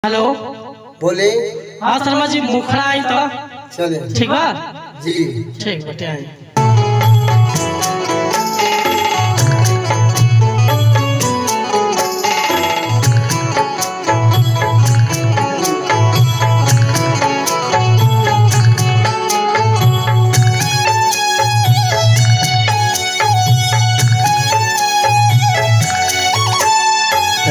Hello बोले। हाँ शर्मा जी मुखड़ा आई तो चले ठीक बा जी। ठीक बेटे आई।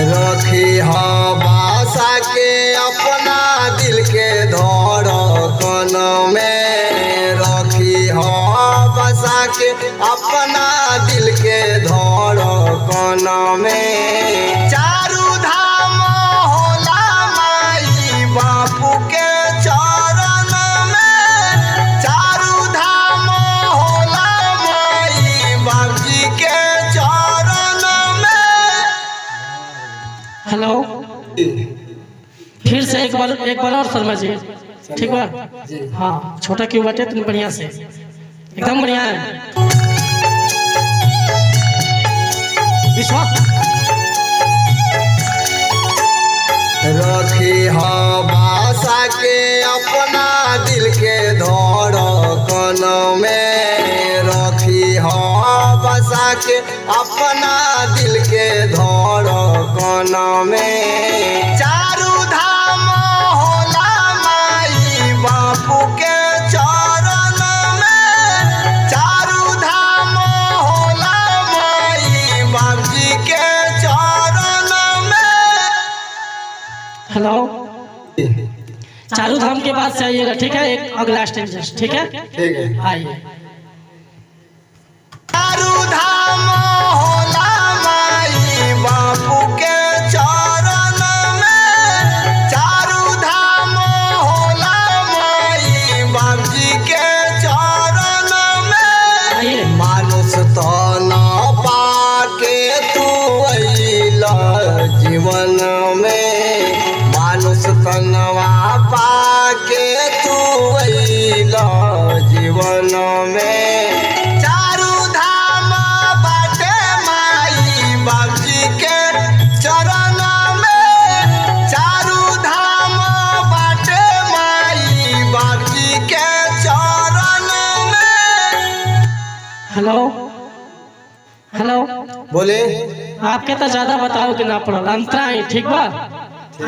रखी बासा के अपना दिल के धड़कन में, रखी बासा के अपना दिल के धड़कन में। चारू धाम होला माई बापू के चरण में, चारू धाम होला माई बाबूजी के चरण में। हेलो फिर से एक बार और शर्मा जी ठीक बा। हाँ छोटा क्यों बाटे तुम बढ़िया से एकदम बढ़िया है विश्वास। रखी बासा के अपना दिल के धड़कन में, रखी बासा के अपना दिल के धड़कन में। चारू धाम होला माई बापू के चरण में, चारू धाम होला माई बाबूजी के चरण में। हेलो चारू धाम के बाद से आइएगा ठीक है। एक अगला स्टेज ठीक है। ठीक है आइए। चारू धाम होला माई बापू के चरण में, चारू धाम होला माई बाबूजी के चरण में। आइए। मानुष तन पाके तू अइला जीवन में, मानुष तनवा पाके तू अइला जीवन में। चारू धाम बाटे माई बाबूजी के चरण में, चारू धाम बाटे माई बाबूजी के चरण में। हेलो हेलो बोले। आपके तो ज्यादा बताओ कि ना पड़ल अंतरा है ठीक बा।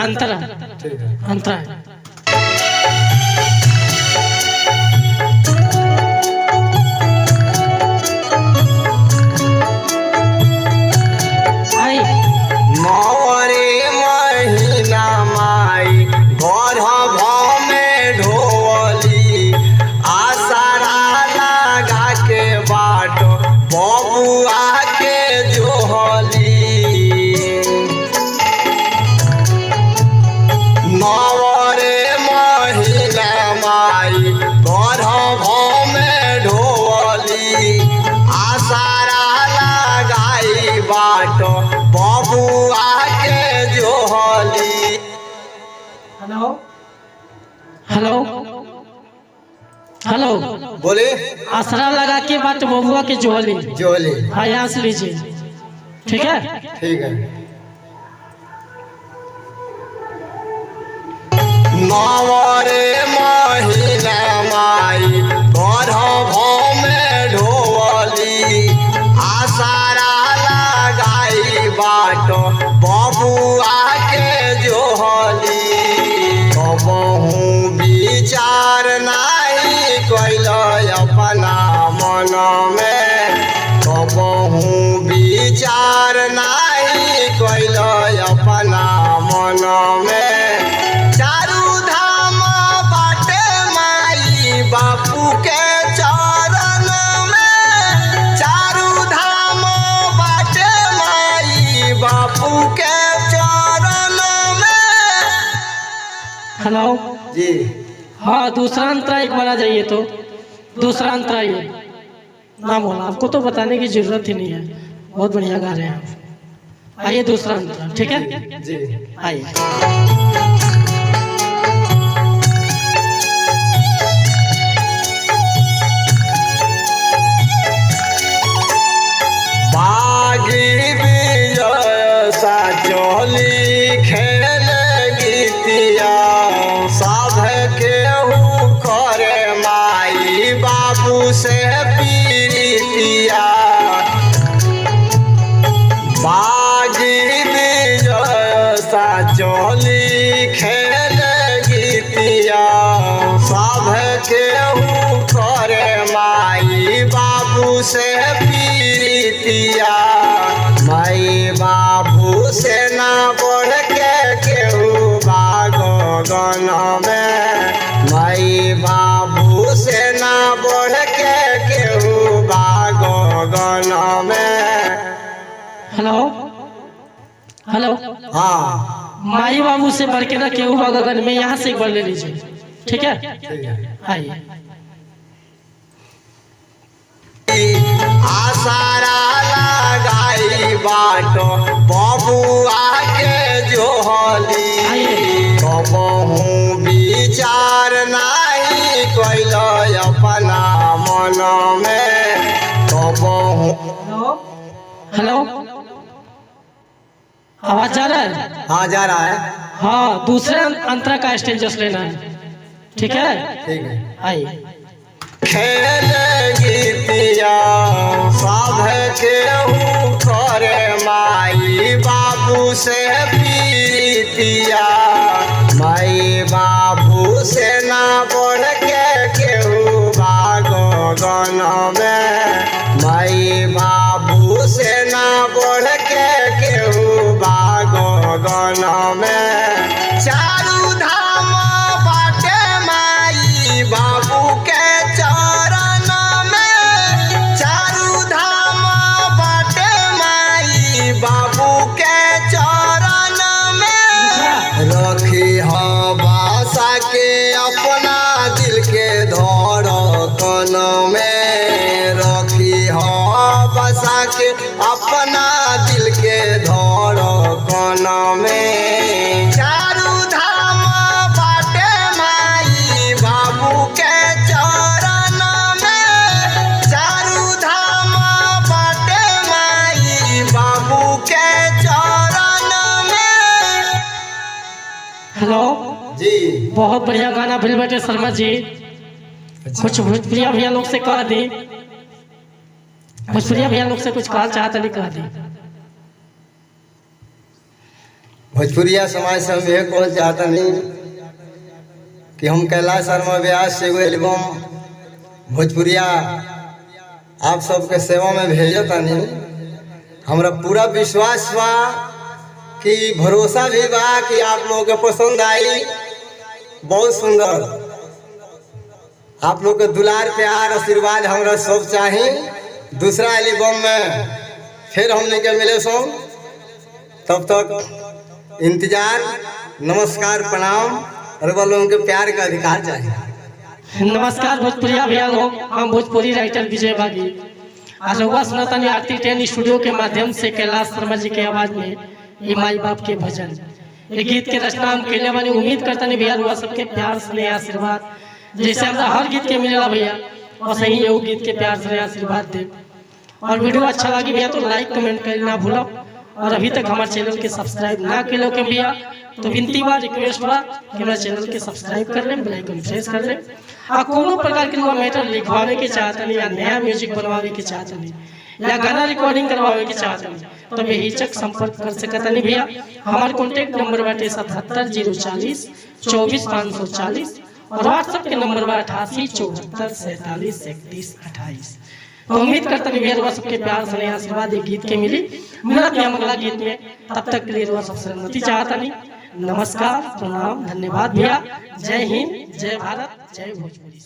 अंतरा ठीक है अंतरा है। आई नवरे महीना माई घर में ढोली, आसारा लगा के बाट बबुआ के जोहली। नवरे महीना माई घर में ढोली, आसारा लगाई बाट बबुआ के जोहली। हेलो हेलो हेलो बोले। आसरा लगा के बात बबुआ के जोहली। जोहली हाँ यहाँ से लीजिए ठीक है। ठीक है। नवरे महीना माई घर में ढोली, आसारा लगाई बाट बबुआ के जोहली। कबहू विचार नहीं कैल अपना मन में, कबहू विचार नहीं कैल अपना मन में। चारू धाम बाटे माई बापू के चरण में, चारू धाम बाटे माई बापू के चरण में। हेलो जी हाँ दूसरा अंतरा एक बार आ जाइए तो दूसरा अंतरा ये ना बोला आपको तो बताने की जरूरत ही नहीं है। बहुत बढ़िया गा रहे हैं आप। आइए दूसरा अंतरा ठीक है जी। आइए। बागी विजय सा चोली खेल गीती खेल गीतिया सब केहू करे माई बाबू से पीरितिया माई बाबू से ना बढ़ के केहू बागन में माई बाबू से ना बढ़ के केहू बागन में। हेलो हेलो, हाँ माई बाबू से बढ़ के ना केहू बागन में, यहाँ से एक बार ले लीजिए, ठीक है? आइए। आसारा लगाई बाटो बबुआ के जोहली कबहू विचार नहीं कैल अपना मन में कबहू। हेलो, आवाज जा रहा है? हाँ जा रहा है। हाँ, दूसरे अंतरा का स्टेज जस्ट लेना है, ठीक है? ठीक है। आइए। खेल गीतिया सब केहू करे माई बाबू से पीरितिया माई बाबू से ना बढ़ के केहू बागन में माई बाबू से ना बढ़ के केहू बागन में। चारू धाम बाटे माई बाबू के चरण में चारू धाम बाटे माई बाबू के चरण में रखी हो बासा के अपना दिल के धड़कन में रखी हो बसा के अपना दिल के धड़कन में। चारू धाम बाटे माई बाबू के चरण में चारू धाम बाटे माई बाबू के चरण में। हेलो जी बहुत बढ़िया गाना फिल्म बेटे शर्मा जी। कुछ भोजपुरिया भैया लोग से कह दी, भोजपुरिया भैया लोग से कुछ कहा चाहता नहीं, कह दी। भोजपुरिया समाज से हम यह कहना चाहता नहीं कि हम कैलाश शर्मा व्यास से एगो एल्बम भोजपुरिया आप सबके सेवा में भेजता नहीं। हमरा पूरा विश्वास बा कि भरोसा भी बा कि आप लोगों के पसंद आई। बहुत सुंदर आप लोग के दुलार प्यार आशीर्वाद हमरा सब चाहिए। दूसरा एल्बम में फिर हमने के मिले सो, तब तक इंतजार। नमस्कार प्रणाम और लोगों के प्यार का अधिकार चाहिए। नमस्कार भोजपुरिया भैया लोग, हम भोजपुरी राइटर विजय बागी आज हुआ सुनातानी आरती 10 स्टूडियो के माध्यम से कैलाश शर्मा जी के आवाज में ये माई बाप के भजन, ये गीत के रचना हम केले बानी। उम्मीद करता नहीं भैया हुआ सबके प्यार से आशीर्वाद जैसे हमरा हर गीत के मिलेला भैया, और सही ये गीत के प्यार से आशीर्वाद दे। और वीडियो अच्छा लगी भैया तो लाइक कमेंट करना भूलो, और अभी तक हमारे चैनल के सब्सक्राइब ना के लोग भैया तो विनती बा, रिक्वेस्ट बा कि हमारे चैनल के सब्सक्राइब कर लें, बेल आइकन प्रेस कर लें। आ कोनो प्रकार के लोग मैटर लिखवावे के चाहते नहीं, या नया म्यूजिक बनवावे के चाहते नहीं, या गाना रिकॉर्डिंग करवावे के चाहते नहीं, तो बेहिचक संपर्क कर सकता नहीं भैया। हमारे कॉन्टैक्ट नंबर बाटे 77 040 24 540 और व्हाट्सएप के नंबर बा 88 74 47 31 28। तो उम्मीद करता नहीं भैया सबके प्यार से आशीर्वाद एक गीत के मिली मिलत है अगला गीत में। तब तक के लिए सबसे सहमति चाहता नहीं। नमस्कार प्रणाम धन्यवाद भैया। जय हिंद, जय भारत, जय भोजपुरी।